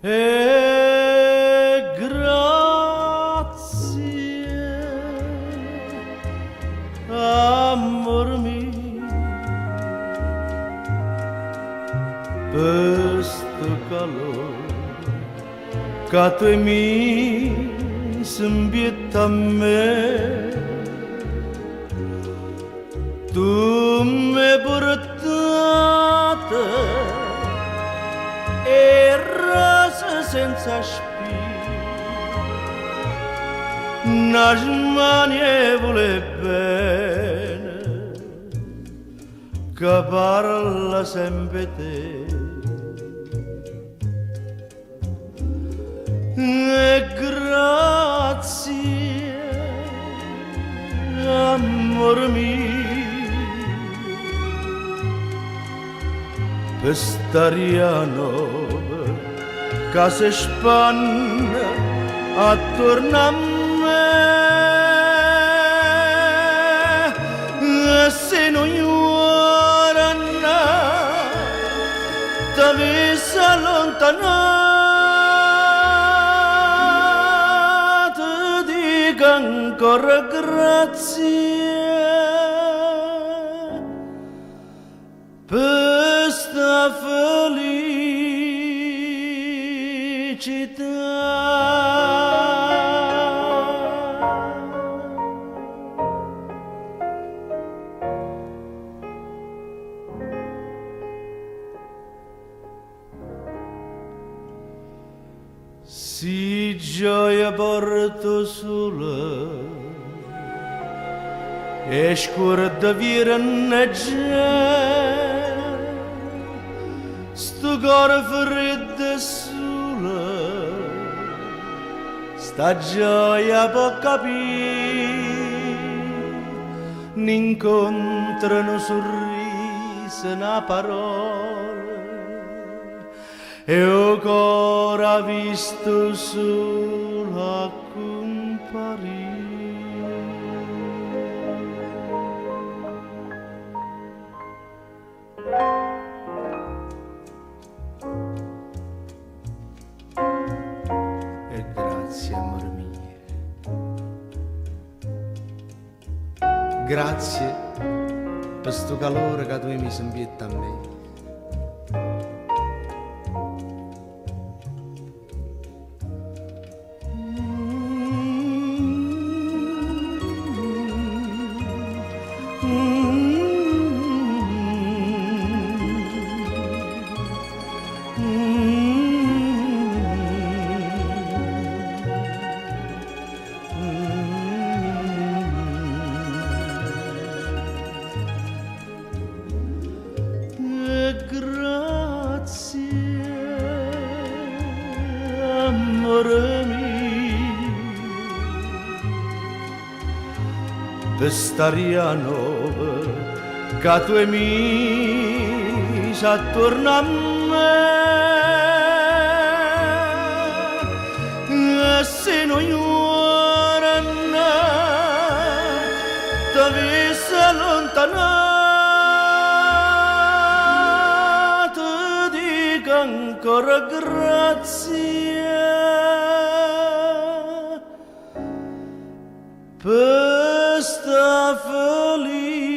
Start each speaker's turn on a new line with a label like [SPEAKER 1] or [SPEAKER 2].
[SPEAKER 1] e grazie, amor mio, per sto calore che tu mi sembietta a me. Tu mi portate e rose senza spine, una smanevole bene che parla sempre te. E grazie, amor mio, per staria nuova che si spanna attorno a me. E se non ora t'avessi allontanato, dico ancora grazie per sta felicità. Si gioia porto sola e scorda viranneggia, sto cuore freddo e sola, sta gioia può capire, n'incontra un sorriso, una parola, e o cuore ha visto solo a comparire. E grazie, amore mio, grazie per sto calore che tu mi sembietta a me. Grazie, amore mio, per staria nuova che tu mi attorno a me. E se non ora t'avessi allontanato, dico ancora grazie per sta felicità.